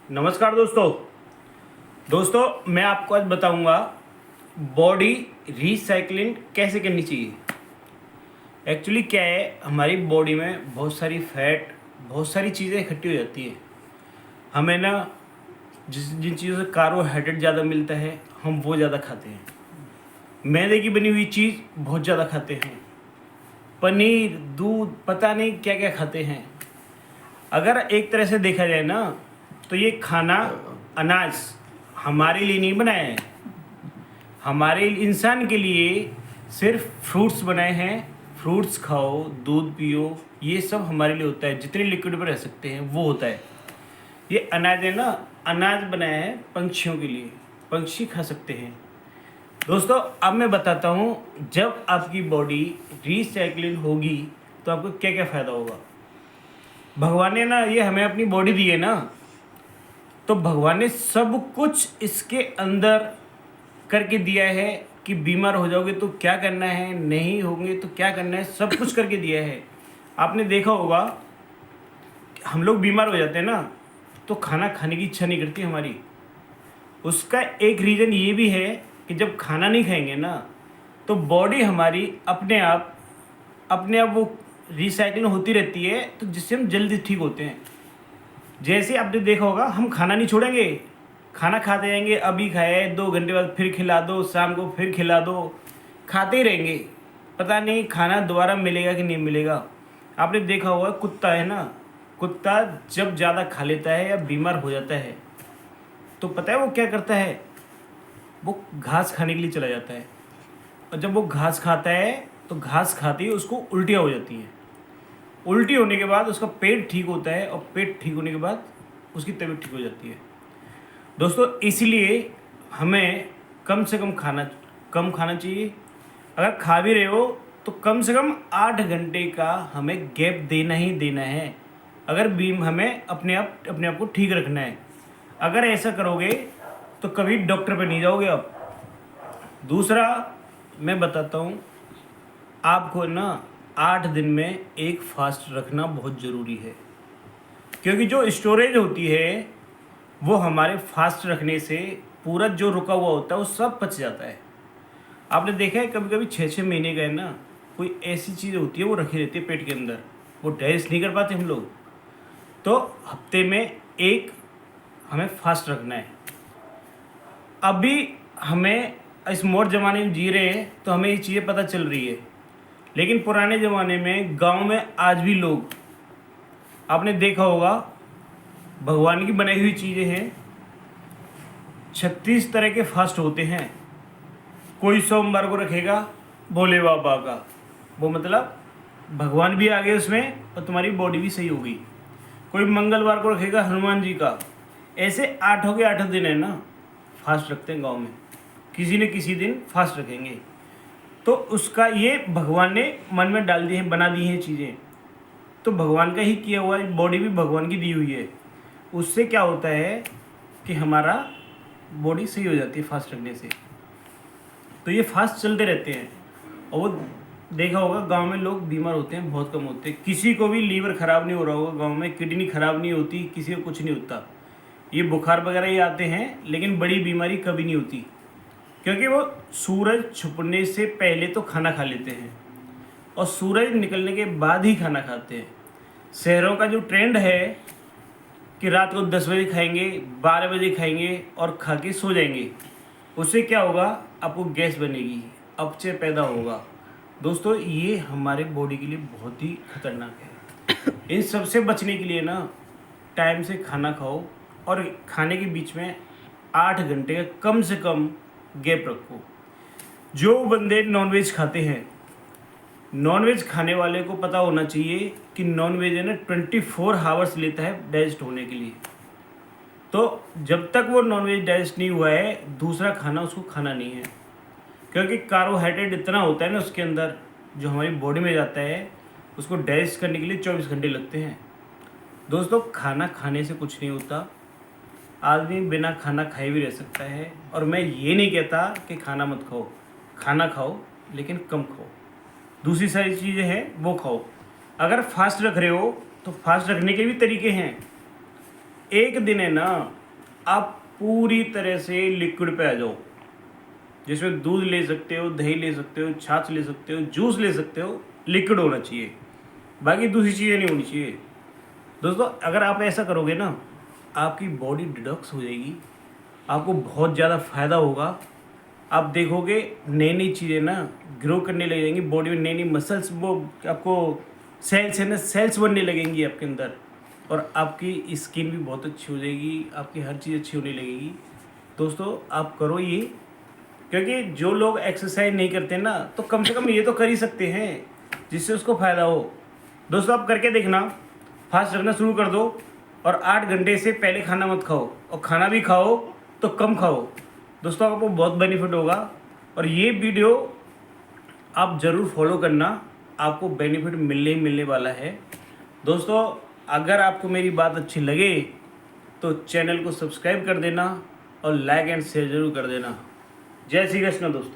नमस्कार दोस्तों मैं आपको आज बताऊंगा बॉडी रिसाइकलिंग कैसे करनी चाहिए। एक्चुअली क्या है, हमारी बॉडी में बहुत सारी फैट, बहुत सारी चीज़ें इकट्ठी हो जाती है। हमें ना जिन चीज़ों से कार्बोहाइड्रेट ज़्यादा मिलता है हम वो ज़्यादा खाते हैं। मैदे की बनी हुई चीज़ बहुत ज़्यादा खाते हैं। पनीर, दूध, पता नहीं क्या क्या खाते हैं। अगर एक तरह से देखा जाए ना, तो ये खाना, अनाज हमारे लिए नहीं बनाया है। हमारे इंसान के लिए सिर्फ फ्रूट्स बनाए हैं। फ्रूट्स खाओ, दूध पियो, ये सब हमारे लिए होता है। जितने लिक्विड में रह सकते हैं वो होता है। ये अनाज है ना, अनाज बनाया है पंछियों के लिए, पंछी खा सकते हैं। दोस्तों अब मैं बताता हूँ, जब आपकी बॉडी रिसाइकलिंग होगी तो आपको क्या क्या फ़ायदा होगा। भगवान ने ना ये हमें अपनी बॉडी दी है ना, तो भगवान ने सब कुछ इसके अंदर करके दिया है कि बीमार हो जाओगे तो क्या करना है, नहीं होंगे तो क्या करना है, सब कुछ करके दिया है। आपने देखा होगा हम लोग बीमार हो जाते हैं ना, तो खाना खाने की इच्छा नहीं करती हमारी। उसका एक रीज़न ये भी है कि जब खाना नहीं खाएंगे ना, तो बॉडी हमारी अपने आप वो रिसाइकलिंग होती रहती है, तो जिससे हम जल्दी ठीक होते हैं। जैसे आपने देखा होगा, हम खाना नहीं छोड़ेंगे, खाना खाते रहेंगे। अभी खाए, 2 घंटे बाद फिर खिला दो, शाम को फिर खिला दो, खाते ही रहेंगे। पता नहीं खाना दोबारा मिलेगा कि नहीं मिलेगा। आपने देखा होगा कुत्ता है ना, कुत्ता जब ज़्यादा खा लेता है या बीमार हो जाता है तो पता है वो क्या करता है, वो घास खाने के लिए चला जाता है। और जब वो घास खाता है तो घास खाते ही उसको उल्टियाँ हो जाती हैं। उल्टी होने के बाद उसका पेट ठीक होता है, और पेट ठीक होने के बाद उसकी तबीयत ठीक हो जाती है। दोस्तों इसलिए हमें कम से कम कम खाना चाहिए। अगर खा भी रहे हो तो कम से कम 8 घंटे का हमें गैप देना ही देना है। अगर हमें अपने आप को ठीक रखना है। अगर ऐसा करोगे तो कभी डॉक्टर पे नहीं जाओगे आप। दूसरा मैं बताता हूँ, आपको ना 8 दिन में एक फास्ट रखना बहुत ज़रूरी है। क्योंकि जो स्टोरेज होती है वो हमारे फास्ट रखने से पूरा जो रुका हुआ होता है वो सब पच जाता है। आपने देखा है कभी कभी 6-6 महीने का है ना, कोई ऐसी चीज़ होती है वो रखी रहती है पेट के अंदर, वो डाइजेस्ट नहीं कर पाते हम लोग। तो हफ्ते में एक हमें फास्ट रखना है। अभी हमें इस मॉडर्न ज़माने में जी रहे हैं तो हमें ये चीज़ें पता चल रही है, लेकिन पुराने ज़माने में गांव में आज भी लोग, आपने देखा होगा, भगवान की बनाई हुई चीज़ें हैं। 36 तरह के फास्ट होते हैं। कोई सोमवार को रखेगा भोले बाबा का, वो मतलब भगवान भी आ गए उसमें और तुम्हारी बॉडी भी सही होगी। कोई मंगलवार को रखेगा हनुमान जी का। ऐसे 8 दिन है ना फास्ट रखते हैं गांव में। किसी न किसी दिन फास्ट रखेंगे। तो उसका ये भगवान ने मन में डाल दी है, बना दी हैं चीज़ें। तो भगवान का ही किया हुआ है, बॉडी भी भगवान की दी हुई है। उससे क्या होता है कि हमारा बॉडी सही हो जाती है फास्ट रखने से। तो ये फास्ट चलते रहते हैं। और वो देखा होगा गांव में लोग बीमार होते हैं बहुत कम होते हैं। किसी को भी लीवर ख़राब नहीं हो रहा होगा गांव में, किडनी ख़राब नहीं होती, किसी को कुछ नहीं होता। ये बुखार वगैरह ही आते हैं, लेकिन बड़ी बीमारी कभी नहीं होती। क्योंकि वो सूरज छुपने से पहले तो खाना खा लेते हैं और सूरज निकलने के बाद ही खाना खाते हैं। शहरों का जो ट्रेंड है कि रात को 10 बजे खाएंगे, 12 बजे खाएंगे और खा के सो जाएंगे, उससे क्या होगा, आपको गैस बनेगी, अपचे पैदा होगा। दोस्तों ये हमारे बॉडी के लिए बहुत ही खतरनाक है। इन सब से बचने के लिए ना टाइम से खाना खाओ, और खाने के बीच में 8 घंटे का कम से कम गैप रखो। जो बंदे नॉनवेज खाते हैं, नॉनवेज खाने वाले को पता होना चाहिए कि नॉनवेज है ना 24 आवर्स लेता है डाइजेस्ट होने के लिए। तो जब तक वो नॉनवेज डाइजेस्ट नहीं हुआ है, दूसरा खाना उसको खाना नहीं है। क्योंकि कार्बोहाइड्रेट इतना होता है ना उसके अंदर, जो हमारी बॉडी में जाता है, उसको डाइजेस्ट करने के लिए 24 घंटे लगते हैं। दोस्तों खाना खाने से कुछ नहीं होता। आदमी बिना खाना खाए भी रह सकता है। और मैं ये नहीं कहता कि खाना मत खाओ, खाना खाओ लेकिन कम खाओ। दूसरी सारी चीज़ें हैं वो खाओ। अगर फास्ट रख रहे हो तो फास्ट रखने के भी तरीके हैं। एक दिन है ना, आप पूरी तरह से लिक्विड पे आ जाओ, जिसमें दूध ले सकते हो, दही ले सकते हो, छाछ ले सकते हो, जूस ले सकते हो, लिक्विड होना चाहिए, बाकी दूसरी चीज़ें नहीं होनी चाहिए। दोस्तों अगर आप ऐसा करोगे ना, आपकी बॉडी डिटॉक्स हो जाएगी, आपको बहुत ज़्यादा फ़ायदा होगा। आप देखोगे नई नई चीज़ें ना ग्रो करने लगेंगी बॉडी में, नई नई मसल्स, वो आपको सेल्स है ना, सेल्स बनने लगेंगी आपके अंदर, और आपकी स्किन भी बहुत अच्छी हो जाएगी, आपकी हर चीज़ अच्छी होने लगेगी। दोस्तों आप करो ये, क्योंकि जो लोग एक्सरसाइज नहीं करते ना, तो कम से कम ये तो कर ही सकते हैं जिससे उसको फ़ायदा हो। दोस्तों आप करके देखना, फास्ट रखना शुरू कर दो, और 8 घंटे से पहले खाना मत खाओ, और खाना भी खाओ तो कम खाओ। दोस्तों आपको बहुत बेनिफिट होगा, और ये वीडियो आप ज़रूर फॉलो करना, आपको बेनिफिट मिलने ही मिलने वाला है। दोस्तों अगर आपको मेरी बात अच्छी लगे तो चैनल को सब्सक्राइब कर देना, और लाइक एंड शेयर ज़रूर कर देना। जय श्री कृष्ण दोस्तों।